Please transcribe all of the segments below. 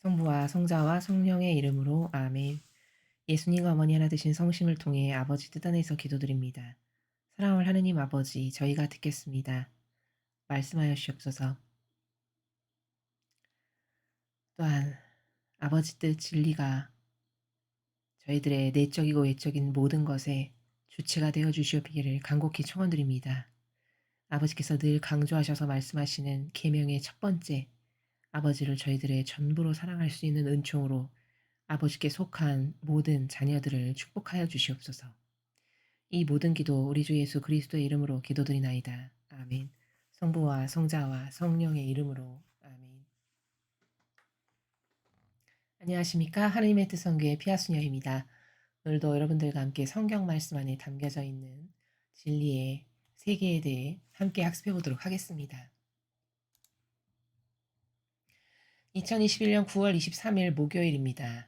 성부와 성자와 성령의 이름으로 아멘. 예수님과 어머니 하나 되신 성심을 통해 아버지 뜻 안에서 기도드립니다. 사랑을 하느님 아버지, 저희가 듣겠습니다. 말씀하여 주시옵소서. 또한 아버지 뜻 진리가 저희들의 내적이고 외적인 모든 것에 주체가 되어 주시옵기를 간곡히 청원드립니다. 아버지께서 늘 강조하셔서 말씀하시는 계명의 첫 번째, 아버지를 저희들의 전부로 사랑할 수 있는 은총으로 아버지께 속한 모든 자녀들을 축복하여 주시옵소서. 이 모든 기도 우리 주 예수 그리스도의 이름으로 기도드리나이다. 아멘. 성부와 성자와 성령의 이름으로 아멘. 안녕하십니까. 하나님의 뜻 성교의 피아수녀입니다. 오늘도 여러분들과 함께 성경 말씀 안에 담겨져 있는 진리의 세계에 대해 함께 학습해 보도록 하겠습니다. 2021년 9월 23일 목요일입니다.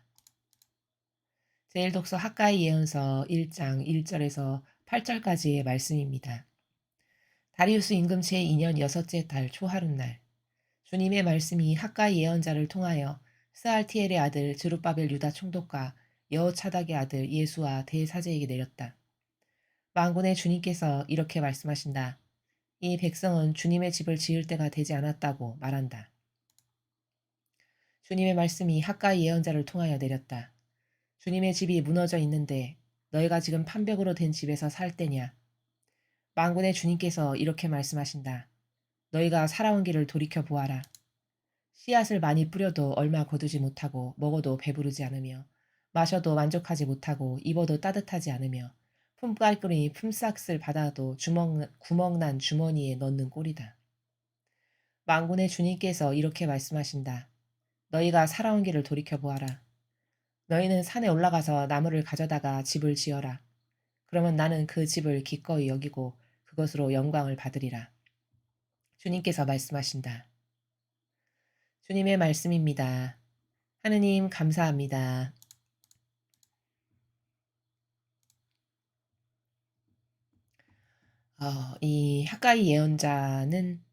제1독서 학가이 예언서 1장 1절에서 8절까지의 말씀입니다. 다리우스 임금 제2년 여섯째 달 초하룻날 주님의 말씀이 학가이 예언자를 통하여 스알티엘의 아들 드룹바벨 유다 총독과 여호차닥의 아들 예수와 대사제에게 내렸다. 만군의 주님께서 이렇게 말씀하신다. 이 백성은 주님의 집을 지을 때가 되지 않았다고 말한다. 주님의 말씀이 학가이 예언자를 통하여 내렸다. 주님의 집이 무너져 있는데 너희가 지금 판벽으로 된 집에서 살 때냐? 만군의 주님께서 이렇게 말씀하신다. 너희가 살아온 길을 돌이켜 보아라. 씨앗을 많이 뿌려도 얼마 거두지 못하고 먹어도 배부르지 않으며 마셔도 만족하지 못하고 입어도 따뜻하지 않으며 품깔꾼이 품삯을 받아도 구멍난 주머니에 넣는 꼴이다. 만군의 주님께서 이렇게 말씀하신다. 너희가 살아온 길을 돌이켜 보아라. 너희는 산에 올라가서 나무를 가져다가 집을 지어라. 그러면 나는 그 집을 기꺼이 여기고 그것으로 영광을 받으리라. 주님께서 말씀하신다. 주님의 말씀입니다. 하느님 감사합니다. 이 학가이 예언자는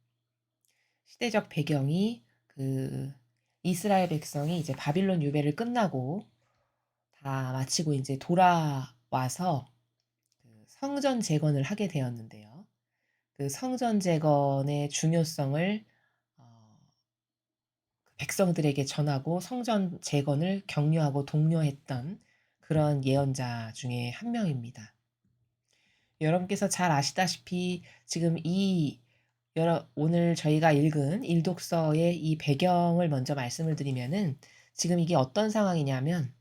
시대적 배경이 이스라엘 백성이 이제 바빌론 유배를 끝나고 다 마치고 이제 돌아와서 성전 재건을 하게 되었는데요. 그 성전 재건의 중요성을 백성들에게 전하고 성전 재건을 격려하고 독려했던 그런 예언자 중에 한 명입니다. 여러분께서 잘 아시다시피 지금 오늘 저희가 읽은 일독서의 이 배경을 먼저 말씀을 드리면은 지금 이게 어떤 상황이냐면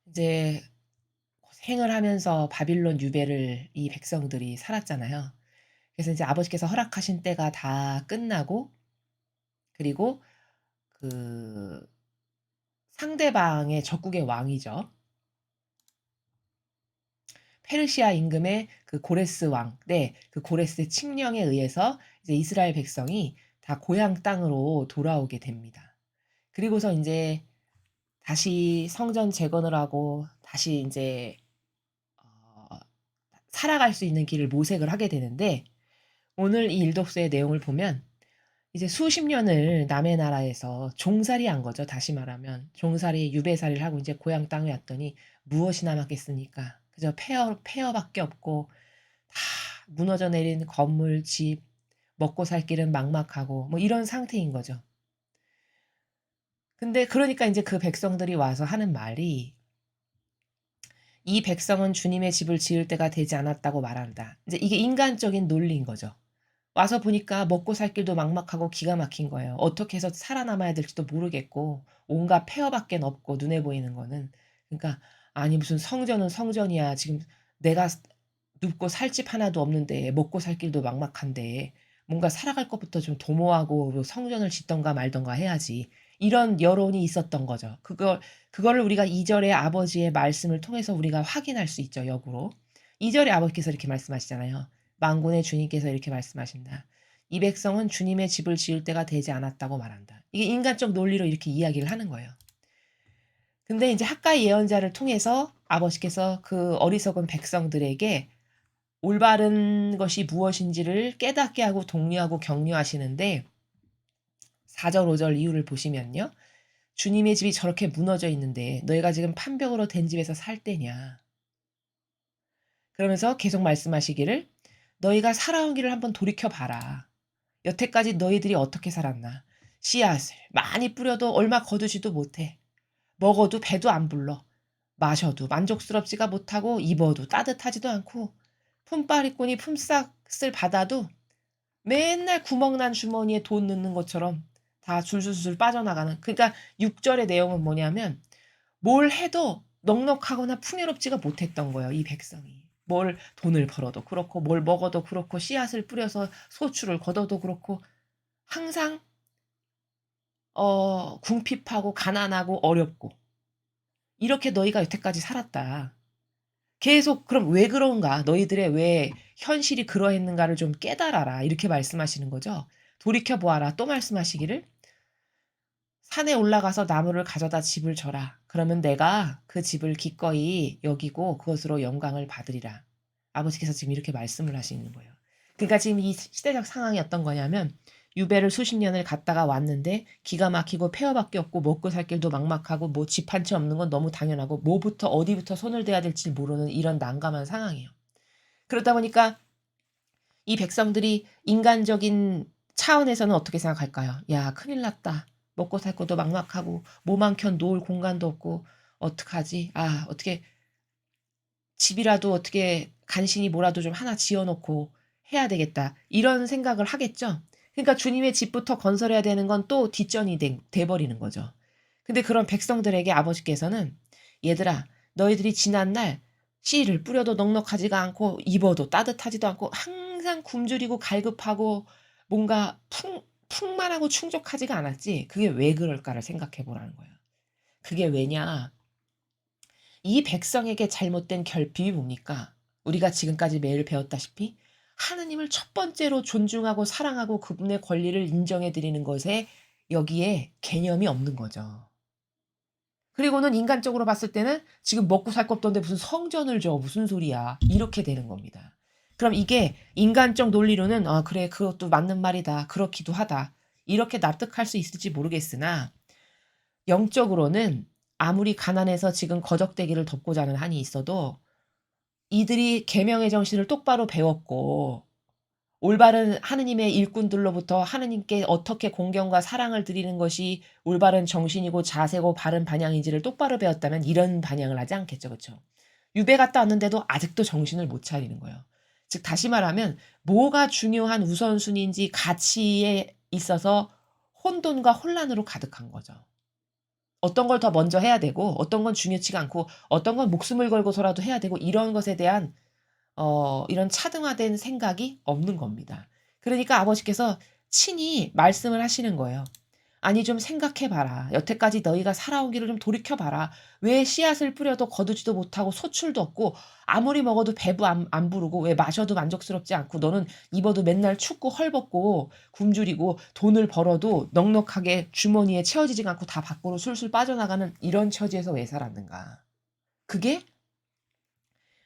이제 고생을 하면서 바빌론 유배를 이 백성들이 살았잖아요. 그래서 이제 아버지께서 허락하신 때가 다 끝나고 그리고 그 상대방의 적국의 왕이죠. 페르시아 임금의 그 고레스 왕, 그 고레스의 칙령에 의해서 이제 이스라엘 백성이 다 고향 땅으로 돌아오게 됩니다. 그리고서 이제 다시 성전 재건을 하고 다시 이제 어 살아갈 수 있는 길을 모색을 하게 되는데 오늘 이 일독서의 내용을 보면 이제 수십 년을 남의 나라에서 종살이한 거죠. 다시 말하면 종살이 유배살이를 하고 이제 고향 땅에 왔더니 무엇이 남았겠습니까? 그저 폐허밖에 없고 다 무너져 내린 건물, 집, 먹고 살 길은 막막하고 뭐 이런 상태인 거죠. 근데 그러니까 인제 그 백성들이 와서 하는 말이 "이 백성은 주님의 집을 지을 때가 되지 않았다고 말한다." 이제 이게 인간적인 논리인 거죠. 와서 보니까 먹고 살 길도 막막하고 기가 막힌 거예요. 어떻게 해서 살아남아야 될지도 모르겠고 온갖 폐허밖엔 없고 눈에 보이는 거는. 그러니까 아니 무슨 성전은 성전이야. 지금 내가 눕고 살 집 하나도 없는데 먹고 살 길도 막막한데 뭔가 살아갈 것부터 좀 도모하고 뭐 성전을 짓든가 말든가 해야지. 이런 여론이 있었던 거죠. 그거를 우리가 2 절의 아버지의 말씀을 통해서 우리가 확인할 수 있죠, 역으로. 2 절에 아버지께서 이렇게 말씀하시잖아요. 만군의 주님께서 이렇게 말씀하신다. "이 백성은 주님의 집을 지을 때가 되지 않았다고 말한다." 이게 인간적 논리로 이렇게 이야기를 하는 거예요. 근데 인제 학가이 예언자를 통해서 아버지께서 그 어리석은 백성들에게 올바른 것이 무엇인지를 깨닫게 하고 독려하고 격려하시는데 4절 5절 이유를 보시면요. 주님의 집이 저렇게 무너져 있는데 너희가 지금 판벽으로 된 집에서 살 때냐. 그러면서 계속 말씀하시기를 너희가 살아온 길을 한번 돌이켜 봐라. 여태까지 너희들이 어떻게 살았나. 씨앗을 많이 뿌려도 얼마 거두지도 못해. 먹어도 배도 안 불러. 마셔도 만족스럽지가 못하고 입어도 따뜻하지도 않고 품바리꾼이 품삯을 받아도 맨날 구멍난 주머니에 돈 넣는 것처럼 다 줄줄줄 빠져나가는. 그러니까 6절의 내용은 뭐냐면 뭘 해도 넉넉하거나 풍요롭지가 못했던 거예요, 이 백성이. 뭘 돈을 벌어도 그렇고 뭘 먹어도 그렇고 씨앗을 뿌려서 소출을 거둬도 그렇고 항상 궁핍하고 가난하고 어렵고 이렇게 너희가 여태까지 살았다. 계속 그럼 왜 그런가? 너희들의 왜 현실이 그러했는가를 좀 깨달아라. 이렇게 말씀하시는 거죠. 돌이켜 보아라. 또 말씀하시기를 산에 올라가서 나무를 가져다 집을 져라. 그러면 내가 그 집을 기꺼이 여기고 그것으로 영광을 받으리라. 아버지께서 지금 이렇게 말씀을 하시는 거예요. 그러니까 지금 이 시대적 상황이 어떤 거냐면 유배를 수십 년을 갔다가 왔는데 기가 막히고 폐허밖에 없고 먹고 살 길도 막막하고 뭐 집 한 채 없는 건 너무 당연하고 뭐부터 어디부터 손을 대야 될지 모르는 이런 난감한 상황이에요. 그러다 보니까 이 백성들이 인간적인 차원에서는 어떻게 생각할까요? 야, 큰일 났다. 먹고 살 것도 막막하고 몸 한 켠 놓을 공간도 없고 어떡하지? 아, 어떻게 집이라도 어떻게 간신히 뭐라도 좀 하나 지어 놓고 해야 되겠다. 이런 생각을 하겠죠. 그러니까 주님의 집부터 건설해야 되는 건 또 뒷전이 돼 버리는 거죠. 근데 그런 백성들에게 아버지께서는 얘들아, 너희들이 지난 날 씨를 뿌려도 넉넉하지가 않고 입어도 따뜻하지도 않고 항상 굶주리고 갈급하고 뭔가 풍만하고 충족하지가 않았지. 그게 왜 그럴까를 생각해 보라는 거예요. 그게 왜냐? 이 백성에게 잘못된 결핍이 뭡니까? 우리가 지금까지 매일 배웠다시피 하느님을 첫 번째로 존중하고 사랑하고 그분의 권리를 인정해 드리는 것에 여기에 개념이 없는 거죠. 그리고는 인간적으로 봤을 때는 지금 먹고 살 것 없던데 무슨 성전을 줘. 무슨 소리야. 이렇게 되는 겁니다. 그럼 이게 인간적 논리로는 그래 그것도 맞는 말이다. 그렇기도 하다. 이렇게 납득할 수 있을지 모르겠으나 영적으로는 아무리 가난해서 지금 거적대기를 덮고자 하는 한이 있어도 이들이 계명의 정신을 똑바로 배웠고 올바른 하느님의 일꾼들로부터 하느님께 어떻게 공경과 사랑을 드리는 것이 올바른 정신이고 자세고 바른 방향인지를 똑바로 배웠다면 이런 반영을 하지 않겠죠. 그렇죠? 유배 갔다 왔는데도 아직도 정신을 못 차리는 거예요. 즉 다시 말하면 뭐가 중요한 우선순위인지 가치에 있어서 혼돈과 혼란으로 가득한 거죠. 어떤 걸 더 먼저 해야 되고 어떤 건 중요치가 않고 어떤 건 목숨을 걸고서라도 해야 되고 이런 것에 대한 이런 차등화된 생각이 없는 겁니다. 그러니까 아버지께서 친히 말씀을 하시는 거예요. 아니 좀 생각해 봐라. 여태까지 너희가 살아온 길을 좀 돌이켜 봐라. 왜 씨앗을 뿌려도 거두지도 못하고 소출도 없고 아무리 먹어도 배도 안 부르고 왜 마셔도 만족스럽지 않고 너는 입어도 맨날 춥고 헐벗고 굶주리고 돈을 벌어도 넉넉하게 주머니에 채워지지가 않고 다 밖으로 술술 빠져나가는 이런 처지에서 왜 살았는가. 그게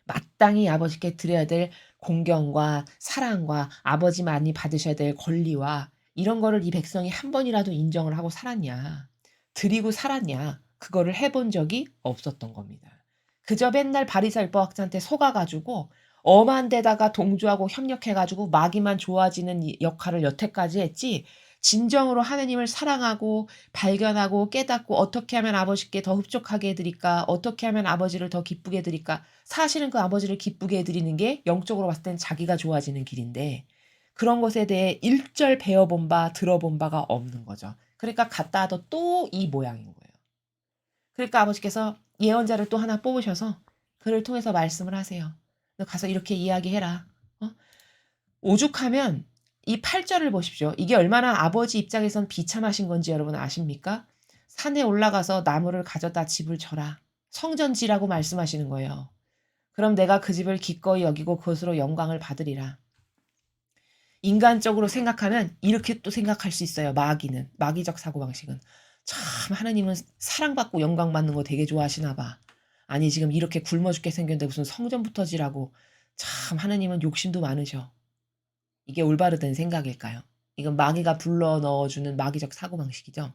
마땅히 아버지께 드려야 될 공경과 사랑과 아버지만이 받으셔야 될 권리와 이런 거를 이 백성이 한 번이라도 인정을 하고 살았냐. 드리고 살았냐. 그거를 해본 적이 없었던 겁니다. 그저 맨날 바리새인법 학자한테 속아가지고 엄한 데다가 동조하고 협력해가지고 마귀만 좋아지는 역할을 여태까지 했지 진정으로 하느님을 사랑하고 발견하고 깨닫고 어떻게 하면 아버지께 더 흡족하게 해드릴까? 어떻게 하면 아버지를 더 기쁘게 해드릴까? 사실은 그 아버지를 기쁘게 해드리는 게 영적으로 봤을 땐 자기가 좋아지는 길인데 그런 것에 대해 일절 배워본 바 들어본 바가 없는 거죠. 그러니까 갔다 와도 또 이 모양인 거예요. 그러니까 아버지께서 예언자를 또 하나 뽑으셔서 그를 통해서 말씀을 하세요. 너 가서 이렇게 이야기해라. 오죽하면 이 8절을 보십시오. 이게 얼마나 아버지 입장에선 비참하신 건지 여러분 아십니까? 산에 올라가서 나무를 가져다 집을 져라. 성전지라고 말씀하시는 거예요. 그럼 내가 그 집을 기꺼이 여기고 그것으로 영광을 받으리라. 인간적으로 생각하면 이렇게 또 생각할 수 있어요. 마귀적 사고방식은. 참 하나님은 사랑받고 영광받는 거 되게 좋아하시나 봐. 아니 지금 이렇게 굶어 죽게 생겼는데 무슨 성전부터 지라고. 참 하나님은 욕심도 많으셔. 이게 올바르된 생각일까요? 이건 마귀가 불러 넣어주는 마귀적 사고방식이죠.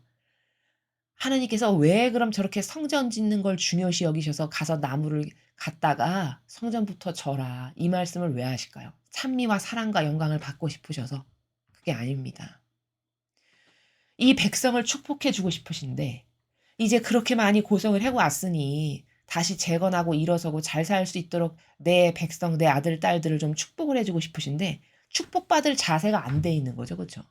하나님께서 왜 그럼 저렇게 성전 짓는 걸 중요시 여기셔서 가서 나무를 갖다가 성전부터 져라. 이 말씀을 왜 하실까요? 찬미와 사랑과 영광을 받고 싶으셔서 그게 아닙니다. 이 백성을 축복해 주고 싶으신데 이제 그렇게 많이 고생을 해 왔으니 다시 재건하고 일어서고 잘 살 수 있도록 내 백성, 내 아들, 딸들을 좀 축복을 해 주고 싶으신데 축복받을 자세가 안 돼 있는 거죠. 그쵸?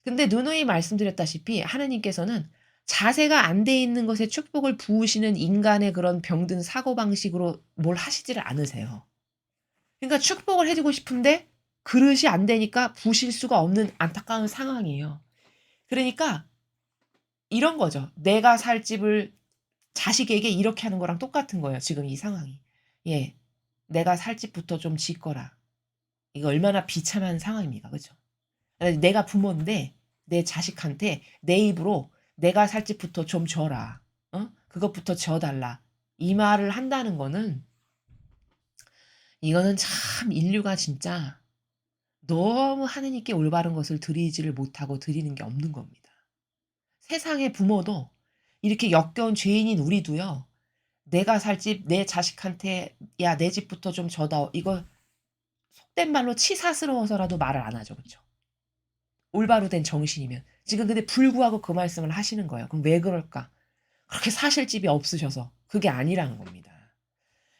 근데 누누이 말씀드렸다시피 하나님께서는 자세가 안 돼 있는 것에 축복을 부으시는 인간의 그런 병든 사고방식으로 뭘 하시지를 않으세요. 그러니까 축복을 해 주고 싶은데 그릇이 안 되니까 부실 수가 없는 안타까운 상황이에요. 그러니까 이런 거죠. 내가 살 집을 자식에게 이렇게 하는 거랑 똑같은 거예요, 지금 이 상황이. 예. "내가 살 집부터 좀 짓거라." 이거 얼마나 비참한 상황입니까? 그죠? 내가 부모인데 내 자식한테 내 입으로 "내가 살 집부터 좀 져라. 어? 그것부터 져 달라." 이 말을 한다는 거는 이거는 참 인류가 진짜 너무 하느님께 올바른 것을 드리지를 못하고 드리는 게 없는 겁니다. 세상의 부모도 이렇게 역겨운 죄인인 우리도요. 내가 살 집 내 자식한테 "야 내 집부터 좀 줘다." 이거 속된 말로 치사스러워서라도 말을 안 하죠. 그쵸? 올바로 된 정신이면. 지금 근데 불구하고 그 말씀을 하시는 거예요. 그럼 왜 그럴까? 그렇게 사실 집이 없으셔서. 그게 아니라는 겁니다.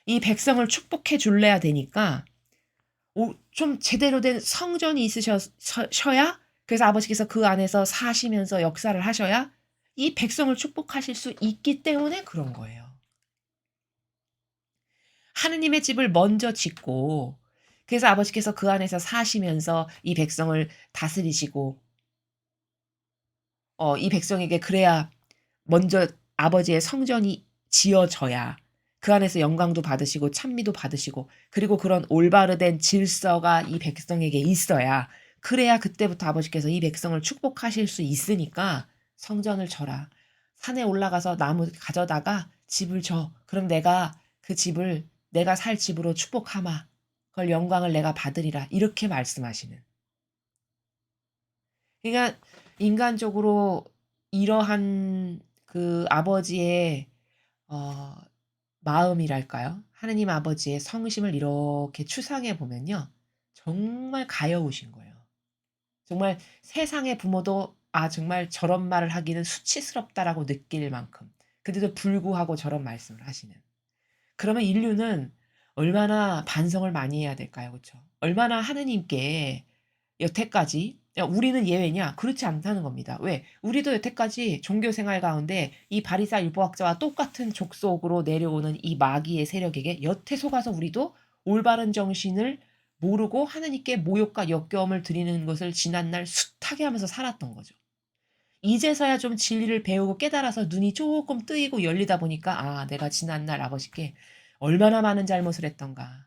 이 백성을 축복해 줄래야 되니까 좀 제대로 된 성전이 셔야 그래서 아버지께서 그 안에서 사시면서 역사를 하셔야 이 백성을 축복하실 수 있기 때문에 그런 거예요. 하느님의 집을 먼저 짓고 그래서 아버지께서 그 안에서 사시면서 이 백성을 다스리시고 이 백성에게 그래야 먼저 아버지의 성전이 지어져야 그 안에서 영광도 받으시고 찬미도 받으시고 그리고 그런 올바르된 질서가 이 백성에게 있어야 그래야 그때부터 아버지께서 이 백성을 축복하실 수 있으니까 "성전을 져라. 산에 올라가서 나무 가져다가 집을 져. 그럼 내가 그 집을 내가 살 집으로 축복하마. 그걸 영광을 내가 받으리라." 이렇게 말씀하시는. 그러니까 인간적으로 이러한 그 아버지의 어 마음이랄까요? 하느님 아버지의 성심을 이렇게 추상해 보면요. 정말 가여우신 거예요. 정말 세상의 부모도 '아 정말 저런 말을 하기는 수치스럽다.'라고 느낄 만큼 근데도 불구하고 저런 말씀을 하시는. 그러면 인류는 얼마나 반성을 많이 해야 될까요? 그쵸? 얼마나 하느님께 여태까지 우리는 예외냐? 그렇지 않다는 겁니다. 왜? 우리도 여태까지 종교 생활 가운데 이 바리사 율법학자와 똑같은 족속으로 내려오는 이 마귀의 세력에게 여태 속아서 우리도 올바른 정신을 모르고 하나님께 모욕과 역겨움을 드리는 것을 지난날 숱하게 하면서 살았던 거죠. 이제서야 좀 진리를 배우고 깨달아서 눈이 쪼끔 뜨이고 열리다 보니까 '아 내가 지난날 아버지께 얼마나 많은 잘못을 했던가.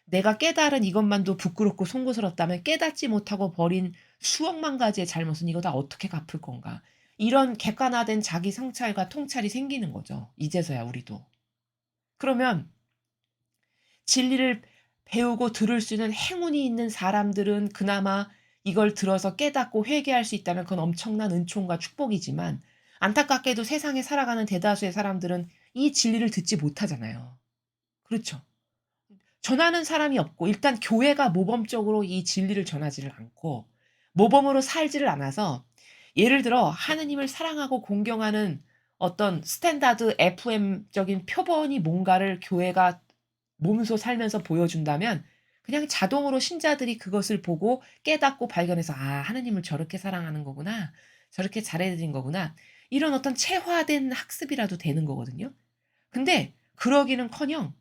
내가 깨달은 이것만도 부끄럽고 송구스럽다면 깨닫지 못하고 버린 수억만 가지의 잘못은 이거 다 어떻게 갚을 건가.' 이런 객관화된 자기 성찰과 통찰이 생기는 거죠, 이제서야 우리도. 그러면 진리를 배우고 들을 수 있는 행운이 있는 사람들은 그나마 이걸 들어서 깨닫고 회개할 수 있다면 그건 엄청난 은총과 축복이지만 안타깝게도 세상에 살아가는 대다수의 사람들은 이 진리를 듣지 못하잖아요. 그렇죠. 전하는 사람이 없고 일단 교회가 모범적으로 이 진리를 전하지를 않고 모범으로 살지를 않아서 예를 들어 하느님을 사랑하고 공경하는 어떤 스탠다드 FM적인 표본이 뭔가를 교회가 몸소 살면서 보여준다면 그냥 자동으로 신자들이 그것을 보고 깨닫고 발견해서 '아 하느님을 저렇게 사랑하는 거구나. 저렇게 잘해 드린 거구나.' 이런 어떤 체화된 학습이라도 되는 거거든요. 근데 그러기는커녕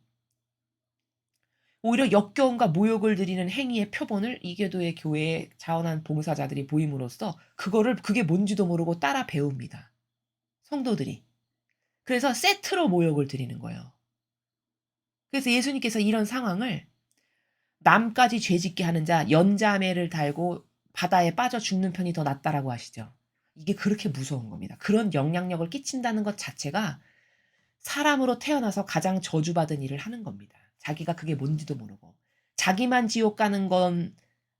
오히려 역겨움과 모욕을 드리는 행위의 표본을 이교도의 교회에 자원한 봉사자들이 보임으로써 그게 뭔지도 모르고 따라 배웁니다, 성도들이. 그래서 세트로 모욕을 드리는 거예요. 그래서 예수님께서 이런 상황을 "남까지 죄짓게 하는 자 연자매를 달고 바다에 빠져 죽는 편이 더 낫다."라고 하시죠. 이게 그렇게 무서운 겁니다. 그런 영향력을 끼친다는 것 자체가 사람으로 태어나서 가장 저주받은 일을 하는 겁니다. 자기가 그게 뭔지도 모르고. 자기만 지옥 가는 건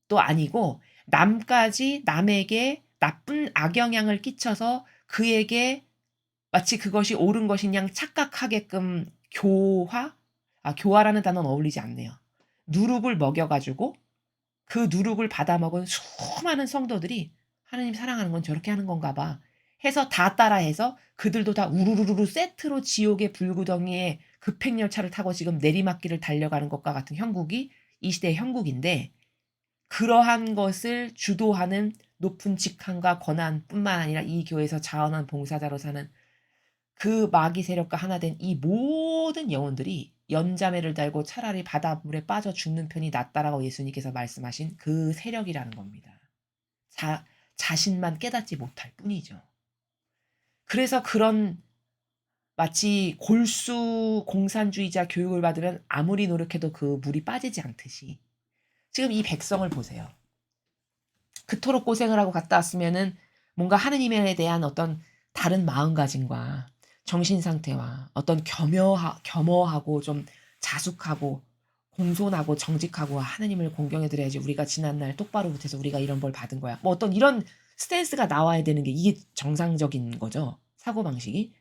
또 아니고 남에게 나쁜 악영향을 끼쳐서 그에게 마치 그것이 옳은 것인 양 착각하게끔 교화라는 단어는 어울리지 않네요. 누룩을 먹여 가지고 그 누룩을 받아먹은 수많은 성도들이 '하나님 사랑하는 건 저렇게 하는 건가 봐.' 해서 다 따라해서 그들도 다 우르르르 세트로 지옥의 불구덩이에 급행열차를 타고 지금 내리막길을 달려가는 것과 같은 형국이 이 시대의 형국인데, 그러한 것을 주도하는 높은 직함과 권한뿐만 아니라 이 교회에서 자원한 봉사자로 사는 그 마귀 세력과 하나 된 이 모든 영혼들이 연자매를 달고 차라리 바닷물에 빠져 죽는 편이 낫다라고 예수님께서 말씀하신 그 세력이라는 겁니다. 자신만 깨닫지 못할 뿐이죠. 그래서 그런 마치 골수 공산주의자 교육을 받으면 아무리 노력해도 그 물이 빠지지 않듯이 지금 이 백성을 보세요. 그토록 고생을 하고 갔다 왔으면은 뭔가 하느님에 대한 어떤 다른 마음가짐과 정신 상태와 어떤 겸허하고 좀 자숙하고 공손하고 정직하고 하느님을 공경해 드려야지 우리가 지난날 똑바로 못해서 우리가 이런 벌 받은 거야. 뭐 어떤 이런 스탠스가 나와야 되는 게 이게 정상적인 거죠. 사고방식이.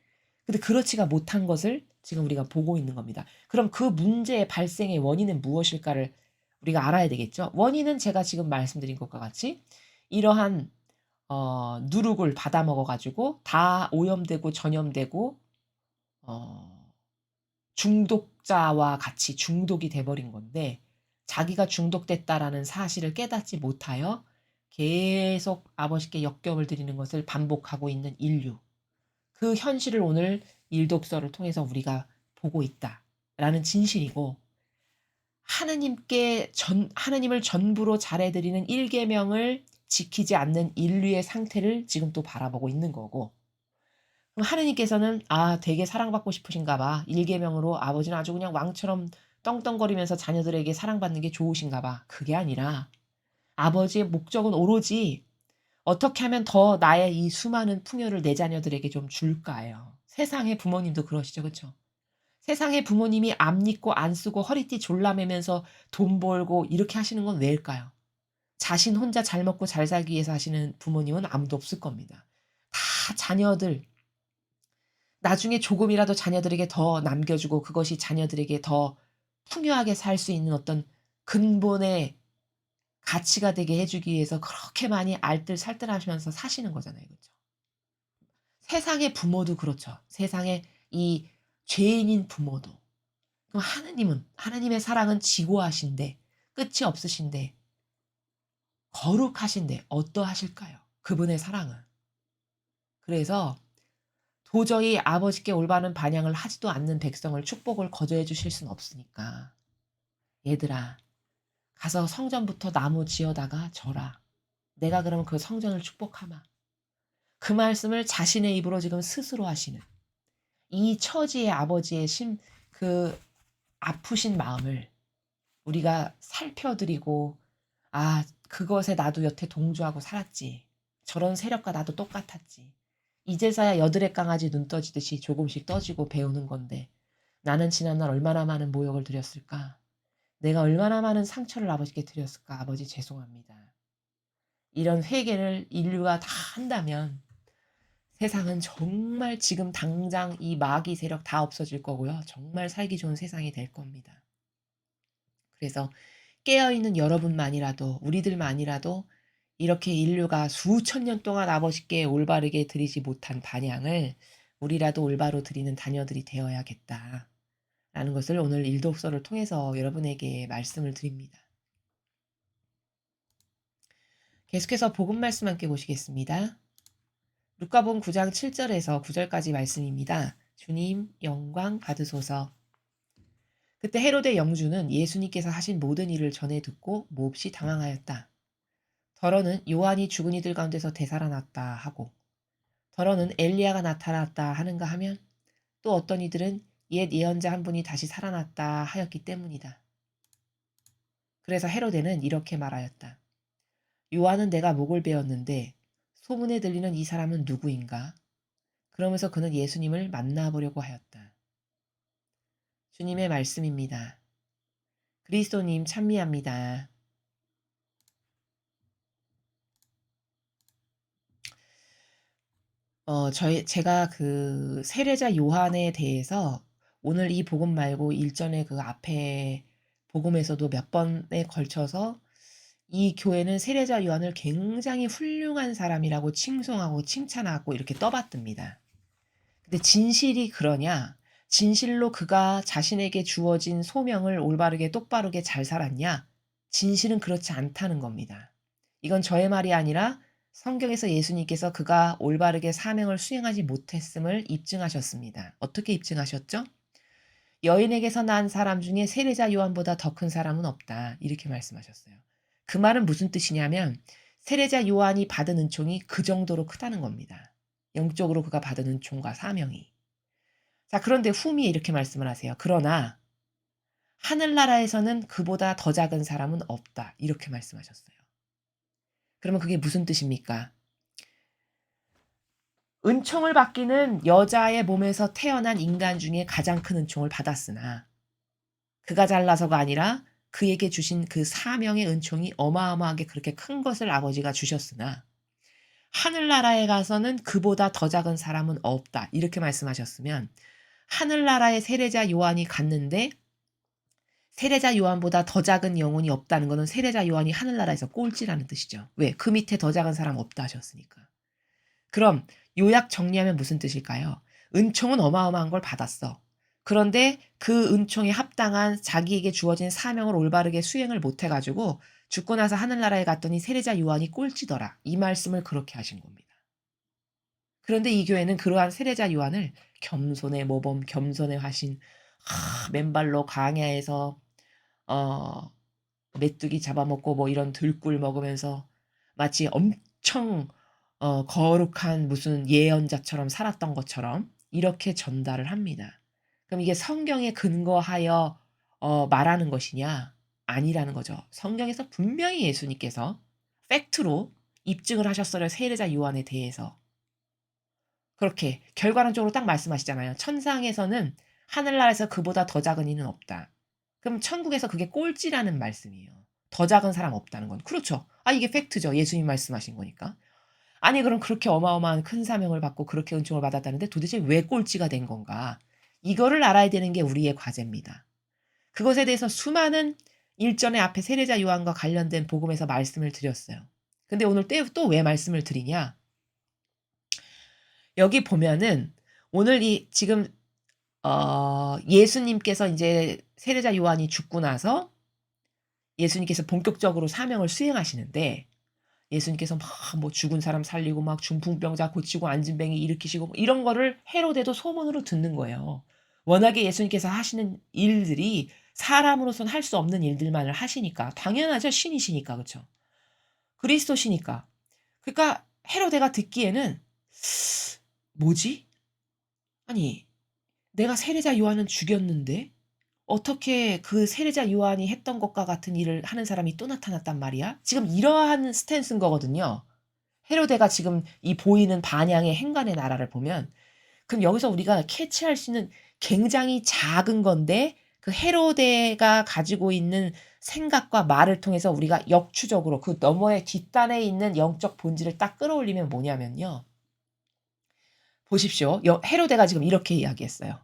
근데 그렇지가 못한 것을 지금 우리가 보고 있는 겁니다. 그럼 그 문제의 발생의 원인은 무엇일까를 우리가 알아야 되겠죠. 원인은 제가 지금 말씀드린 것과 같이 이러한 누룩을 받아먹어 가지고 다 오염되고 전염되고 어 중독자와 같이 중독이 돼 버린 건데, 자기가 중독됐다라는 사실을 깨닫지 못하여 계속 아버지께 역경을 드리는 것을 반복하고 있는 인류. 그 현실을 오늘 일독서를 통해서 우리가 보고 있다라는 진실이고, 하느님을 전부로 잘해 드리는 1 계명을 지키지 않는 인류의 상태를 지금 또 바라보고 있는 거고, 그럼 하느님께서는 되게 사랑받고 싶으신가 봐. 1 계명으로 아버지는 아주 그냥 왕처럼 떵떵거리면서 자녀들에게 사랑받는 게 좋으신가 봐. 그게 아니라 아버지의 목적은 오로지 어떻게 하면 더 나의 이 수많은 풍요를 내 자녀들에게 좀 줄까예요. 세상의 부모님도 그러시죠. 그쵸? 세상의 부모님이 안 입고 안 쓰고 허리띠 졸라매면서 돈 벌고 이렇게 하시는 건 왜일까요? 자신 혼자 잘 먹고 잘 살기 위해서 하시는 부모님은 아무도 없을 겁니다. 다 자녀들, 나중에 조금이라도 자녀들에게 더 남겨주고 그것이 자녀들에게 더 풍요하게 살 수 있는 어떤 근본의 가치가 되게 해주기 위해서 그렇게 많이 알뜰살뜰하시면서 사시는 거잖아요. 그죠? 세상의 부모도 그렇죠. 세상의 이 죄인인 부모도. 그럼 하나님의 사랑은 지고하신데, 끝이 없으신데, 거룩하신데 어떠하실까요? 그분의 사랑은. 그래서 도저히 아버지께 올바른 반영을 하지도 않는 백성을 축복을 거저해 주실 수는 없으니까, 얘들아 가서 성전부터 나무 지어다가 져라. 내가 그러면 그 성전을 축복하마. 그 말씀을 자신의 입으로 지금 스스로 하시는 이 처지의 아버지의 그 아프신 마음을 우리가 살펴드리고, 그것에 나도 여태 동조하고 살았지. 저런 세력과 나도 똑같았지. 이제서야 여드레 강아지 눈 떠지듯이 조금씩 떠지고 배우는 건데, 나는 지난날 얼마나 많은 모욕을 드렸을까? 내가 얼마나 많은 상처를 아버지께 드렸을까? 아버지 죄송합니다. 이런 회개를 인류가 다 한다면 세상은 정말 지금 당장 이 마귀 세력 다 없어질 거고요. 정말 살기 좋은 세상이 될 겁니다. 그래서 깨어있는 여러분만이라도, 우리들만이라도 이렇게 인류가 수천 년 동안 아버지께 올바르게 드리지 못한 반향을 우리라도 올바로 드리는 자녀들이 되어야겠다 라는 것을 오늘 일독서를 통해서 여러분에게 말씀을 드립니다. 계속해서 복음 말씀 함께 보시겠습니다. 루카복음 9장 7절에서 9절까지 말씀입니다. 주님 영광 받으소서. 그때 헤로데 영주는 예수님께서 하신 모든 일을 전해 듣고 몹시 당황하였다. 더러는 요한이 죽은 이들 가운데서 되살아났다 하고, 더러는 엘리야가 나타났다 하는가 하면, 또 어떤 이들은 옛 예언자 한 분이 다시 살아났다 하였기 때문이다. 그래서 헤로데는 이렇게 말하였다. 요한은 내가 목을 베었는데 소문에 들리는 이 사람은 누구인가? 그러면서 그는 예수님을 만나보려고 하였다. 주님의 말씀입니다. 그리스도님 찬미합니다. 제가 그 세례자 요한에 대해서 오늘 이 복음 말고 일전에 그 앞에 복음에서도 몇 번에 걸쳐서 이 교회는 세례자 요한을 굉장히 훌륭한 사람이라고 칭송하고 칭찬하고 이렇게 떠받듭니다. 근데 진실이 그러냐? 진실로 그가 자신에게 주어진 소명을 올바르게 똑바르게 잘 살았냐? 진실은 그렇지 않다는 겁니다. 이건 저의 말이 아니라 성경에서 예수님께서 그가 올바르게 사명을 수행하지 못했음을 입증하셨습니다. 어떻게 입증하셨죠? 여인에게서 난 사람 중에 세례자 요한보다 더 큰 사람은 없다. 이렇게 말씀하셨어요. 그 말은 무슨 뜻이냐면 세례자 요한이 받은 은총이 그 정도로 크다는 겁니다. 영적으로 그가 받은 은총과 사명이. 자, 그런데 후미에 이렇게 말씀을 하세요. 그러나 하늘나라에서는 그보다 더 작은 사람은 없다. 이렇게 말씀하셨어요. 그러면 그게 무슨 뜻입니까? 은총을 받기는 여자의 몸에서 태어난 인간 중에 가장 큰 은총을 받았으나 그가 잘나서가 아니라 그에게 주신 그 사명의 은총이 어마어마하게 그렇게 큰 것을 아버지가 주셨으나 하늘나라에 가서는 그보다 더 작은 사람은 없다. 이렇게 말씀하셨으면 하늘나라의 세례자 요한이 갔는데 세례자 요한보다 더 작은 영혼이 없다는 것은 세례자 요한이 하늘나라에서 꼴찌라는 뜻이죠. 왜? 그 밑에 더 작은 사람 없다 하셨으니까. 그럼 요약 정리하면 무슨 뜻일까요? 은총은 어마어마한 걸 받았어. 그런데 그 은총에 합당한 자기에게 주어진 사명을 올바르게 수행을 못해가지고 죽고 나서 하늘나라에 갔더니 세례자 요한이 꼴찌더라. 이 말씀을 그렇게 하신 겁니다. 그런데 이 교회는 그러한 세례자 요한을 겸손의 모범, 겸손의 화신, 맨발로 광야에서 어, 메뚜기 잡아먹고 뭐 이런 들꿀 먹으면서 마치 엄청 거룩한 무슨 예언자처럼 살았던 것처럼 이렇게 전달을 합니다. 그럼 이게 성경에 근거하여 말하는 것이냐? 아니라는 거죠. 성경에서 분명히 예수님께서 팩트로 입증을 하셨어요. 세례자 요한에 대해서. 그렇게 결과론적으로 딱 말씀하시잖아요. 천상에서는 하늘나라에서 그보다 더 작은 이는 없다. 그럼 천국에서 그게 꼴찌라는 말씀이에요. 더 작은 사람 없다는 건. 그렇죠. 아, 이게 팩트죠. 예수님 말씀하신 거니까. 아니, 그럼 그렇게 어마어마한 큰 사명을 받고 그렇게 은총을 받았다는데 도대체 왜 꼴찌가 된 건가? 이거를 알아야 되는 게 우리의 과제입니다. 그것에 대해서 수많은 일전에 앞에 세례자 요한과 관련된 복음에서 말씀을 드렸어요. 근데 오늘 또 왜 말씀을 드리냐? 여기 보면은 오늘 이 지금 예수님께서 이제 세례자 요한이 죽고 나서 예수님께서 본격적으로 사명을 수행하시는데 예수님께서 막 뭐 죽은 사람 살리고 막 중풍병자 고치고 안진뱅이 일으키시고 뭐 이런 거를 헤로데도 소문으로 듣는 거예요. 워낙에 예수님께서 하시는 일들이 사람으로선 할 수 없는 일들만을 하시니까 당연하죠. 신이시니까 그렇죠. 그리스도시니까. 그러니까 헤로데가 듣기에는 뭐지? 아니 내가 세례자 요한은 죽였는데 어떻게 그 세례자 요한이 했던 것과 같은 일을 하는 사람이 또 나타났단 말이야? 지금 이러한 스탠스인 거거든요. 헤로데가 지금 이 보이는 반향의 행간의 나라를 보면 그럼 여기서 우리가 캐치할 수 있는 굉장히 작은 건데 그 헤로데가 가지고 있는 생각과 말을 통해서 우리가 역추적으로 그 너머의 뒷단에 있는 영적 본질을 딱 끌어올리면 뭐냐면요. 보십시오. 헤로데가 지금 이렇게 이야기했어요.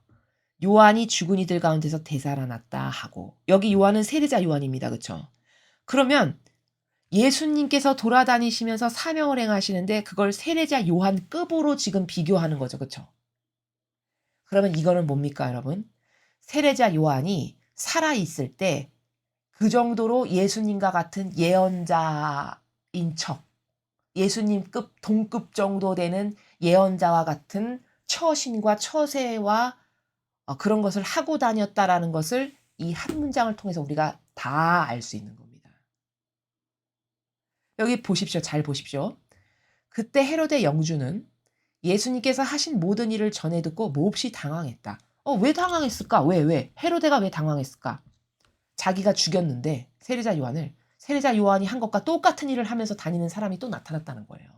요한이 죽은 이들 가운데서 되살아났다 하고 여기 요한은 세례자 요한입니다. 그렇죠? 그러면 예수님께서 돌아다니시면서 사명을 행하시는데 그걸 세례자 요한급으로 지금 비교하는 거죠. 그렇죠? 그러면 이거는 뭡니까, 여러분? 세례자 요한이 살아 있을 때 그 정도로 예수님과 같은 예언자인 척, 예수님급 동급 정도 되는 예언자와 같은 처신과 처세와 그런 것을 하고 다녔다라는 것을 이 한 문장을 통해서 우리가 다 알 수 있는 겁니다. 여기 보십시오. 잘 보십시오. 그때 헤로데 영주는 예수님께서 하신 모든 일을 전해 듣고 몹시 당황했다. 왜 당황했을까? 왜? 헤로데가 왜 당황했을까? 자기가 죽였는데 세례자 요한을 세례자 요한이 한 것과 똑같은 일을 하면서 다니는 사람이 또 나타났다는 거예요.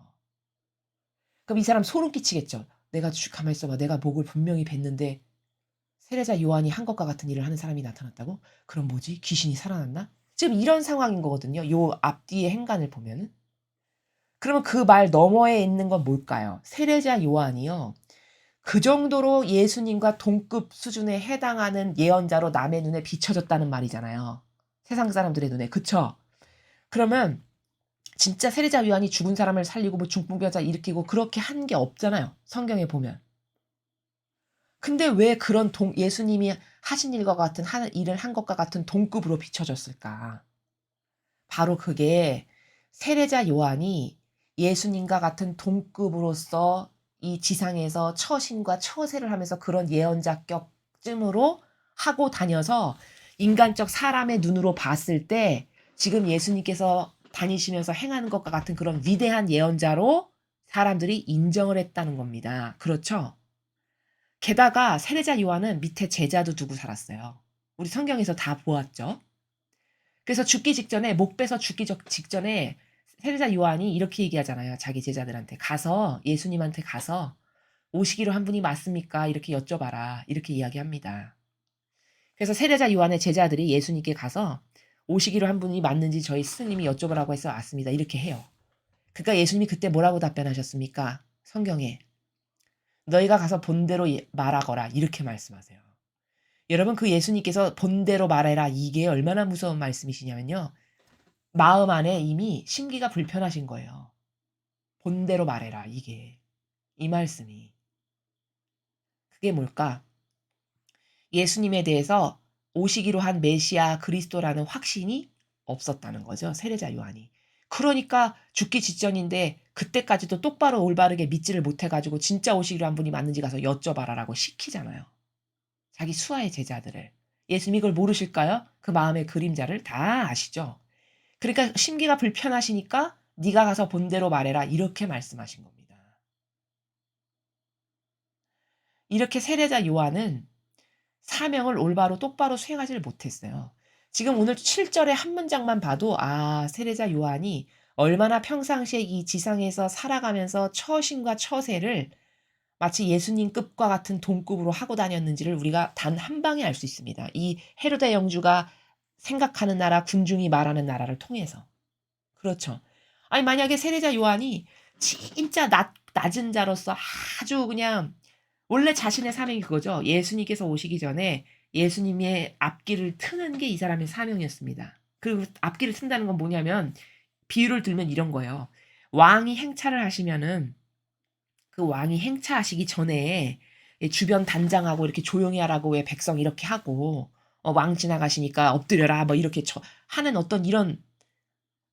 그럼 이 사람 소름 끼치겠죠. 내가 가만히 있어봐. 내가 목을 분명히 뵀는데 세례자 요한이 한 것과 같은 일을 하는 사람이 나타났다고? 그럼 뭐지? 귀신이 살아났나? 지금 이런 상황인 거거든요. 요 앞뒤의 행간을 보면은. 그러면 그 말 너머에 있는 건 뭘까요? 세례자 요한이요. 그 정도로 예수님과 동급 수준에 해당하는 예언자로 남의 눈에 비춰졌다는 말이잖아요. 세상 사람들의 눈에. 그쵸? 그러면 진짜 세례자 요한이 죽은 사람을 살리고 뭐 중풍병자 일으키고 그렇게 한 게 없잖아요. 성경에 보면. 근데 왜 그런 예수님이 하신 일과 같은 일을 한 것과 같은 동급으로 비춰졌을까? 바로 그게 세례자 요한이 예수님과 같은 동급으로서 이 지상에서 처신과 처세를 하면서 그런 예언자격쯤으로 하고 다녀서 인간적 사람의 눈으로 봤을 때 지금 예수님께서 다니시면서 행하는 것과 같은 그런 위대한 예언자로 사람들이 인정을 했다는 겁니다. 그렇죠? 게다가 세례자 요한은 밑에 제자도 두고 살았어요. 우리 성경에서 다 보았죠? 그래서 죽기 직전에 목 빼서 죽기 직전에 세례자 요한이 이렇게 얘기하잖아요. 자기 제자들한테 가서 예수님한테 가서 오시기로 한 분이 맞습니까? 이렇게 여쭤봐라. 이렇게 이야기합니다. 그래서 세례자 요한의 제자들이 예수님께 가서 오시기로 한 분이 맞는지 저희 스님이 여쭤보라고 해서 왔습니다. 이렇게 해요. 그러니까 예수님이 그때 뭐라고 답변하셨습니까? 성경에 너희가 가서 본대로 말하거라. 이렇게 말씀하세요. 여러분 그 예수님께서 본대로 말해라. 이게 얼마나 무서운 말씀이시냐면요. 마음 안에 이미 심기가 불편하신 거예요. 본대로 말해라. 이게. 이 말씀이. 그게 뭘까? 예수님에 대해서 오시기로 한 메시아 그리스도라는 확신이 없었다는 거죠. 세례자 요한이. 그러니까 죽기 직전인데 그때까지도 똑바로 올바르게 믿지를 못해가지고 진짜 오시기로 한 분이 맞는지 가서 여쭤봐라라고 시키잖아요. 자기 수하의 제자들을. 예수님이 그걸 모르실까요? 그 마음의 그림자를 다 아시죠? 그러니까 심기가 불편하시니까 네가 가서 본대로 말해라 이렇게 말씀하신 겁니다. 이렇게 세례자 요한은 사명을 올바로 똑바로 수행하지를 못했어요. 지금 오늘 7절의 한 문장만 봐도 세례자 요한이 얼마나 평상시에 이 지상에서 살아가면서 처신과 처세를 마치 예수님급과 같은 동급으로 하고 다녔는지를 우리가 단 한 방에 알 수 있습니다. 이 헤로데 영주가 생각하는 나라, 군중이 말하는 나라를 통해서. 그렇죠. 아니 만약에 세례자 요한이 진짜 낮은 자로서 아주 그냥 원래 자신의 사명이 그거죠. 예수님께서 오시기 전에 예수님의 앞길을 트는 게 이 사람의 사명이었습니다. 그 앞길을 튼다는 건 뭐냐면 비유를 들면 이런 거예요. 왕이 행차를 하시면은 그 왕이 행차하시기 전에 주변 단장하고 이렇게 조용히 하라고 왜 백성 이렇게 하고 왕 지나가시니까 엎드려라 뭐 이렇게 하는 어떤 이런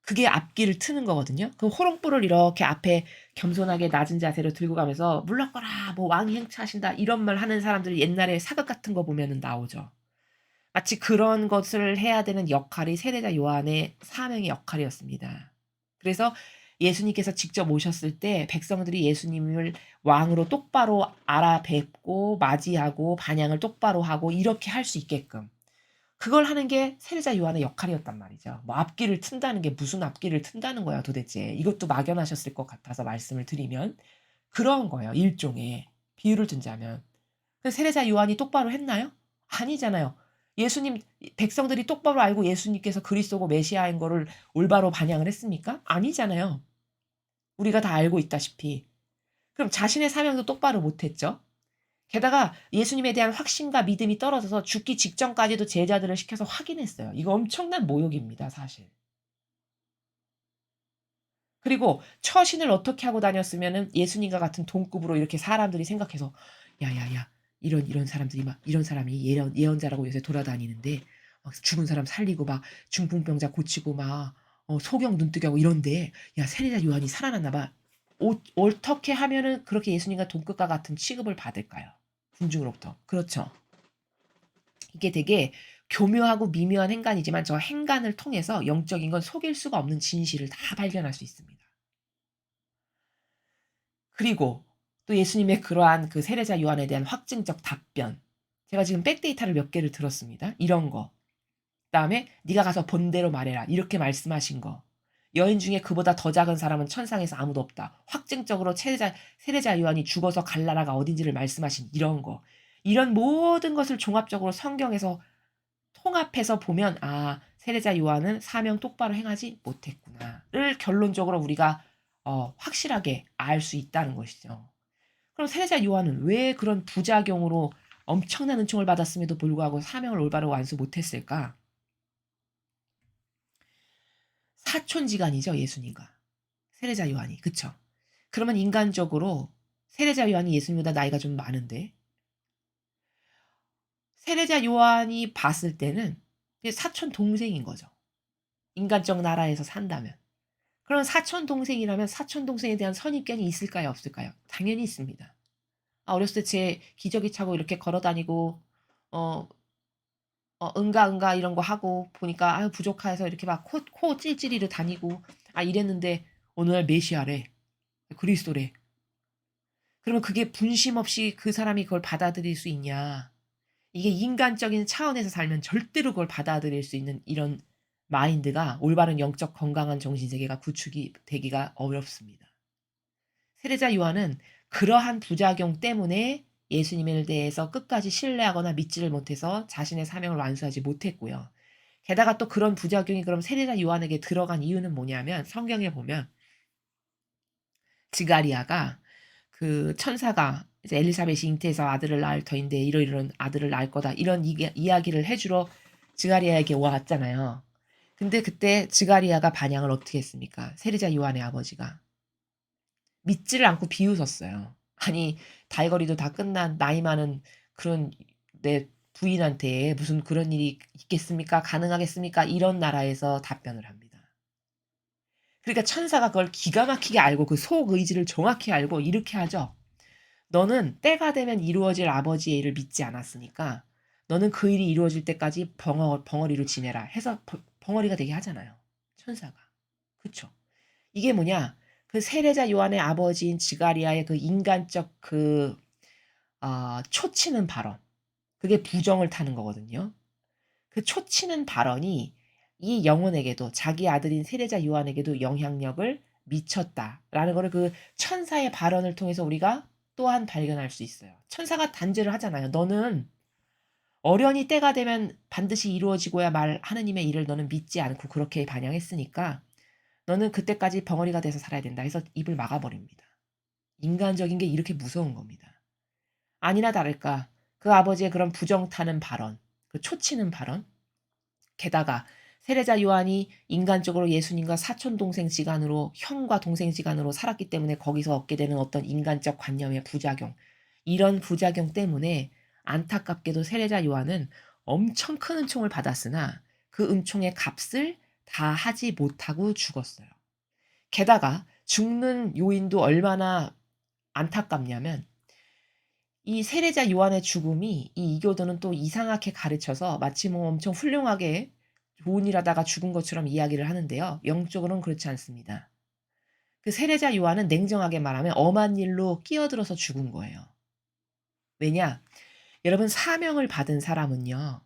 그게 앞길을 트는 거거든요. 그 호롱불을 이렇게 앞에 겸손하게 낮은 자세로 들고 가면서 물러거라 뭐 왕이 행차하신다 이런 말 하는 사람들 옛날에 사극 같은 거 보면은 나오죠. 마치 그런 것을 해야 되는 역할이 세례자 요한의 사명의 역할이었습니다. 그래서 예수님께서 직접 오셨을 때 백성들이 예수님을 왕으로 똑바로 알아뵙고 맞이하고 반향을 똑바로 하고 이렇게 할 수 있게끔 그걸 하는 게 세례자 요한의 역할이었단 말이죠. 뭐 앞길을 튼다는 게 무슨 앞길을 튼다는 거야 도대체. 이것도 막연하셨을 것 같아서 말씀을 드리면 그런 거예요. 일종의 비유를 든자면. 세례자 요한이 똑바로 했나요? 아니잖아요. 예수님 백성들이 똑바로 알고 예수님께서 그리스도고 메시아인 거를 올바로 반영을 했습니까? 아니잖아요. 우리가 다 알고 있다시피. 그럼 자신의 사명도 똑바로 못했죠. 게다가 예수님에 대한 확신과 믿음이 떨어져서 죽기 직전까지도 제자들을 시켜서 확인했어요. 이거 엄청난 모욕입니다, 사실. 그리고 처신을 어떻게 하고 다녔으면은 예수님과 같은 동급으로 이렇게 사람들이 생각해서 야야야 이런 사람들이 막 이런 사람이 예언자라고 요새 돌아다니는데 막 죽은 사람 살리고 막 중풍병자 고치고 막 소경 눈뜨게 하고 이런데 야 세례자 요한이 살아났나 봐. 어떻게 하면은 그렇게 예수님과 동급과 같은 취급을 받을까요? 군중으로부터. 그렇죠. 이게 되게 교묘하고 미묘한 행간이지만 저 행간을 통해서 영적인 건 속일 수가 없는 진실을 다 발견할 수 있습니다. 그리고 또 예수님의 그러한 그 세례자 요한에 대한 확증적 답변. 제가 지금 백데이터를 몇 개를 들었습니다. 이런 거. 그다음에 네가 가서 본대로 말해라. 이렇게 말씀하신 거. 여인 중에 그보다 더 작은 사람은 천상에서 아무도 없다. 확증적으로 세례자 요한이 죽어서 갈 나라가 어딘지를 말씀하신 이런 거. 이런 모든 것을 종합적으로 성경에서 통합해서 보면 세례자 요한은 사명 똑바로 행하지 못했구나를 결론적으로 우리가 확실하게 알 수 있다는 것이죠. 그럼 세례자 요한은 왜 그런 부작용으로 엄청난 은총을 받았음에도 불구하고 사명을 올바로 완수 못했을까? 사촌지간이죠, 예수님과. 세례자 요한이. 그쵸? 그러면 인간적으로 세례자 요한이 예수님보다 나이가 좀 많은데 세례자 요한이 봤을 때는 사촌 동생인 거죠. 인간적 나라에서 산다면. 그럼 사촌 동생이라면 사촌 동생에 대한 선입견이 있을까요, 없을까요? 당연히 있습니다. 어렸을 때 제 기저귀 차고 이렇게 걸어 다니고 어 응가, 응가 이런 거 하고 보니까 아유 부족해서 이렇게 막 코 찔찔이로 다니고 이랬는데 어느 날 메시아래. 그리스도래. 그러면 그게 분심 없이 그 사람이 그걸 받아들일 수 있냐? 이게 인간적인 차원에서 살면 절대로 그걸 받아들일 수 있는 이런 마인드가 올바른 영적 건강한 정신 세계가 구축이 되기가 어렵습니다. 세례자 요한은 그러한 부작용 때문에 예수님에 대해서 끝까지 신뢰하거나 믿지를 못해서 자신의 사명을 완수하지 못했고요. 게다가 또 그런 부작용이 그럼 세례자 요한에게 들어간 이유는 뭐냐면 성경에 보면 지가리아가 그 천사가 이제 엘리사벳이 잉태해서 아들을 낳을 터인데 이러이러한 아들을 낳을 거다 이런 이야기를 해주러 지가리아에게 왔잖아요. 근데 그때 지가리아가 반향을 어떻게 했습니까? 세례자 요한의 아버지가 믿지를 않고 비웃었어요. 아니 달거리도 다 끝난 나이 많은 그런 내 부인한테 무슨 그런 일이 있겠습니까? 가능하겠습니까? 이런 나라에서 답변을 합니다. 그러니까 천사가 그걸 기가 막히게 알고 그 속 의지를 정확히 알고 이렇게 하죠. 너는 때가 되면 이루어질 아버지의 일을 믿지 않았으니까 너는 그 일이 이루어질 때까지 벙어리로 지내라 해서 벙어리가 되게 하잖아요. 천사가. 그쵸? 이게 뭐냐? 그 세례자 요한의 아버지인 지가리아의 그 인간적 초치는 발언. 그게 부정을 타는 거거든요. 그 초치는 발언이 이 영혼에게도 자기 아들인 세례자 요한에게도 영향력을 미쳤다라는 거를 그 천사의 발언을 통해서 우리가 또한 발견할 수 있어요. 천사가 단죄를 하잖아요. 너는 어련히 때가 되면 반드시 이루어지고야 말 하느님의 일을 너는 믿지 않고 그렇게 반영했으니까 너는 그때까지 벙어리가 돼서 살아야 된다 해서 입을 막아버립니다. 인간적인 게 이렇게 무서운 겁니다. 아니나 다를까 그 아버지의 그런 부정 타는 발언, 그 초치는 발언, 게다가 세례자 요한이 인간적으로 예수님과 사촌 동생 지간으로 형과 동생 지간으로 살았기 때문에 거기서 얻게 되는 어떤 인간적 관념의 부작용, 이런 부작용 때문에 안타깝게도 세례자 요한은 엄청 큰 은총을 받았으나 그 은총의 값을 다 하지 못하고 죽었어요. 게다가 죽는 요인도 얼마나 안타깝냐면 이 세례자 요한의 죽음이 이 이교도는 또 이상하게 가르쳐서 마치 뭐 엄청 훌륭하게 좋은 일 하다가 죽은 것처럼 이야기를 하는데요. 영적으로는 그렇지 않습니다. 그 세례자 요한은 냉정하게 말하면 엄한 일로 끼어들어서 죽은 거예요. 왜냐? 여러분 사명을 받은 사람은요.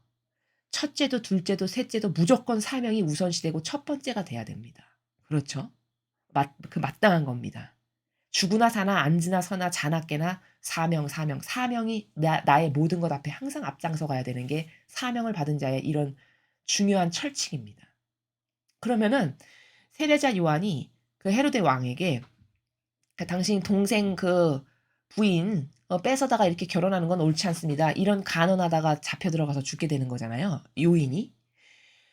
첫째도 둘째도 셋째도 무조건 사명이 우선시되고 첫 번째가 돼야 됩니다. 그렇죠? 마땅한 겁니다. 죽으나 사나 앉으나 서나 자나 깨나 사명이 나의 모든 것 앞에 항상 앞장서 가야 되는 게 사명을 받은 자의 이런 중요한 철칙입니다. 그러면은 세례자 요한이 그 헤로데 왕에게 그 당신 동생 그 부인 뺏어다가 이렇게 결혼하는 건 옳지 않습니다. 이런 간언하다가 잡혀 들어가서 죽게 되는 거잖아요. 요인이.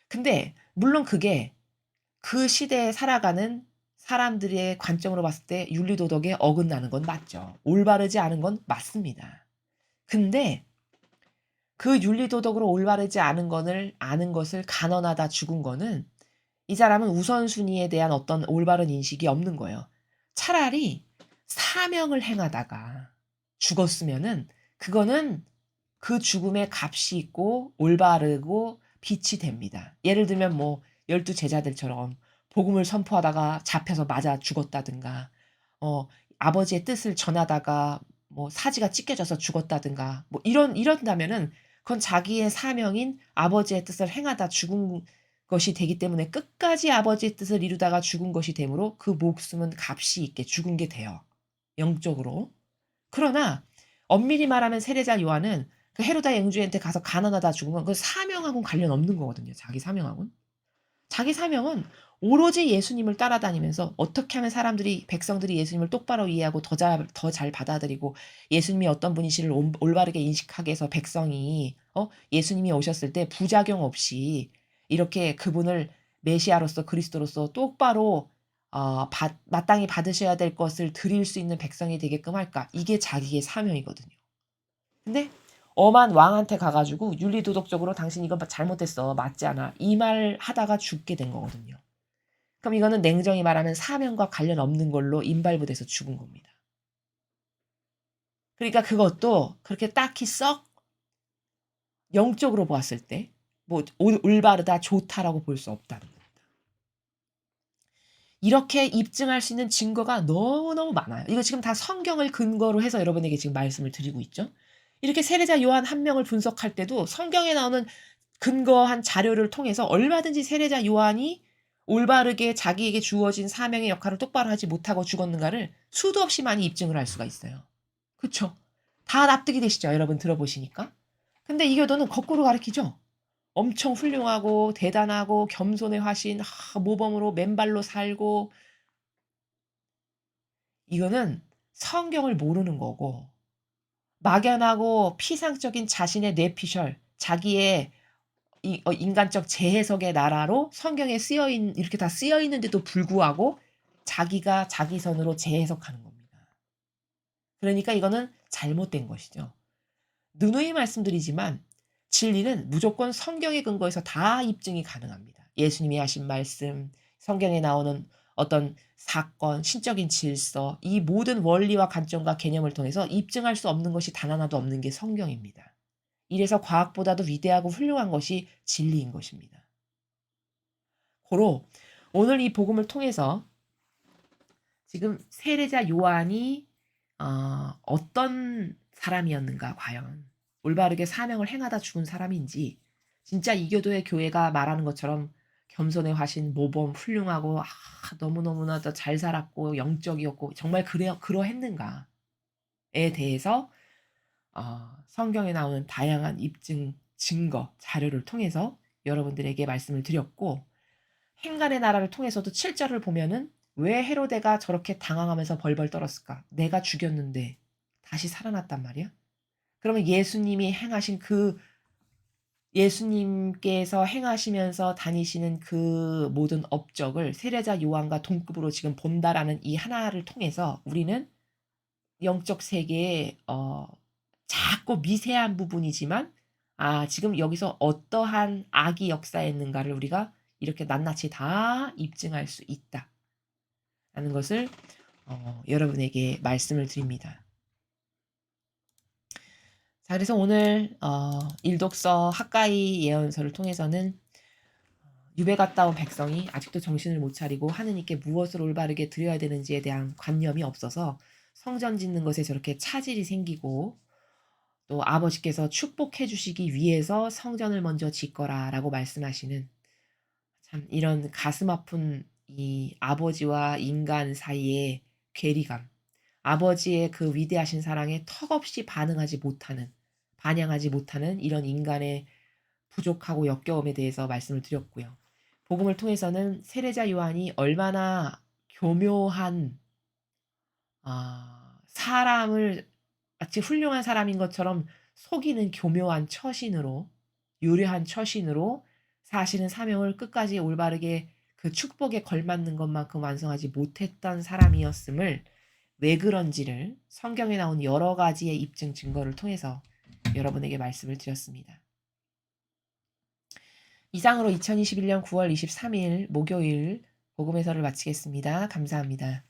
근데 물론 그게 그 시대에 살아가는 사람들의 관점으로 봤을 때 윤리도덕에 어긋나는 건 맞죠. 올바르지 않은 건 맞습니다. 근데 그 윤리도덕으로 올바르지 않은 것을 아는 것을 간언하다 죽은 거는 이 사람은 우선순위에 대한 어떤 올바른 인식이 없는 거예요. 차라리 사명을 행하다가 죽었으면은 그거는 그 죽음의 값이 있고 올바르고 빛이 됩니다. 예를 들면 뭐 12 제자들처럼 복음을 선포하다가 잡혀서 맞아 죽었다든가 아버지의 뜻을 전하다가 뭐 사지가 찢겨져서 죽었다든가 뭐 이런다면은 그건 자기의 사명인 아버지의 뜻을 행하다 죽은 것이 되기 때문에 끝까지 아버지의 뜻을 이루다가 죽은 것이 되므로 그 목숨은 값이 있게 죽은 게 돼요. 영적으로. 그러나 엄밀히 말하면 세례자 요한은 그 헤로다 영주한테 가서 가난하다 죽은 건 그 사명하고는 관련 없는 거거든요. 자기 사명하고는. 자기 사명은 오로지 예수님을 따라다니면서 어떻게 하면 사람들이 백성들이 예수님을 똑바로 이해하고 더 잘 받아들이고 예수님이 어떤 분이시를 올바르게 인식하게 해서 백성이 예수님이 오셨을 때 부작용 없이 이렇게 그분을 메시아로서 그리스도로서 똑바로 마땅히 받으셔야 될 것을 드릴 수 있는 백성이 되게끔 할까? 이게 자기의 사명이거든요. 근데 엄한 왕한테 가 가지고 윤리도덕적으로 "당신 이건 잘못했어. 맞지 않아." 이 말 하다가 죽게 된 거거든요. 그럼 이거는 냉정히 말하면 사명과 관련 없는 걸로 인발부돼서 죽은 겁니다. 그러니까 그것도 그렇게 딱히 썩 영적으로 보았을 때 뭐 올바르다, 좋다라고 볼 수 없다는 겁니다. 이렇게 입증할 수 있는 증거가 너무너무 많아요. 이거 지금 다 성경을 근거로 해서 여러분에게 지금 말씀을 드리고 있죠. 이렇게 세례자 요한 한 명을 분석할 때도 성경에 나오는 근거한 자료를 통해서 얼마든지 세례자 요한이 올바르게 자기에게 주어진 사명의 역할을 똑바로 하지 못하고 죽었는가를 수도 없이 많이 입증을 할 수가 있어요. 그쵸? 다 납득이 되시죠? 여러분 들어보시니까. 근데 이교도는 거꾸로 가르치죠. 엄청 훌륭하고 대단하고 겸손의 화신, 모범으로 맨발로 살고 이거는 성경을 모르는 거고 막연하고 피상적인 자신의 뇌피셜, 자기의 인간적 재해석의 나라로 성경에 이렇게 다 쓰여 있는데도 불구하고 자기가 자기 선으로 재해석하는 겁니다. 그러니까 이거는 잘못된 것이죠. 누누이 말씀드리지만 진리는 무조건 성경에 근거해서 다 입증이 가능합니다. 예수님이 하신 말씀, 성경에 나오는 어떤 사건, 신적인 질서, 이 모든 원리와 관점과 개념을 통해서 입증할 수 없는 것이 단 하나도 없는 게 성경입니다. 이래서 과학보다도 위대하고 훌륭한 것이 진리인 것입니다. 고로 오늘 이 복음을 통해서 지금 세례자 요한이 어떤 사람이었는가 과연 올바르게 사명을 행하다 죽은 사람인지 진짜 이교도의 교회가 말하는 것처럼 겸손의 화신, 모범, 훌륭하고 너무너무나 잘 살았고 영적이었고 정말 그러했는가에 대해서 성경에 나오는 다양한 입증, 증거, 자료를 통해서 여러분들에게 말씀을 드렸고 행간의 나라를 통해서도 7절을 보면은 왜 헤로데가 저렇게 당황하면서 벌벌 떨었을까? 내가 죽였는데 다시 살아났단 말이야? 그러면 예수님께서 행하시면서 다니시는 그 모든 업적을 세례자 요한과 동급으로 지금 본다라는 이 하나를 통해서 우리는 영적 세계의 작고 미세한 부분이지만 지금 여기서 어떠한 악이 역사했는가를 우리가 이렇게 낱낱이 다 입증할 수 있다라는 것을 여러분에게 말씀을 드립니다. 자, 그래서 오늘 일독서 학가이 예언서를 통해서는 유배 갔다 온 백성이 아직도 정신을 못 차리고 하느님께 무엇을 올바르게 드려야 되는지에 대한 관념이 없어서 성전 짓는 것에 저렇게 차질이 생기고 또 아버지께서 축복해 주시기 위해서 성전을 먼저 짓거라라고 말씀하시는 참 이런 가슴 아픈 이 아버지와 인간 사이의 괴리감, 아버지의 그 위대하신 사랑에 턱없이 반영하지 못하는 이런 인간의 부족하고 역겨움에 대해서 말씀을 드렸고요. 복음을 통해서는 세례자 요한이 얼마나 교묘한 사람을 마치 훌륭한 사람인 것처럼 속이는 교묘한 처신으로 유려한 처신으로 사실은 사명을 끝까지 올바르게 그 축복에 걸맞는 것만큼 완성하지 못했던 사람이었음을 왜 그런지를 성경에 나온 여러 가지의 입증 증거를 통해서 여러분에게 말씀을 드렸습니다. 이상으로 2021년 9월 23일 목요일 복음 해설을 마치겠습니다. 감사합니다.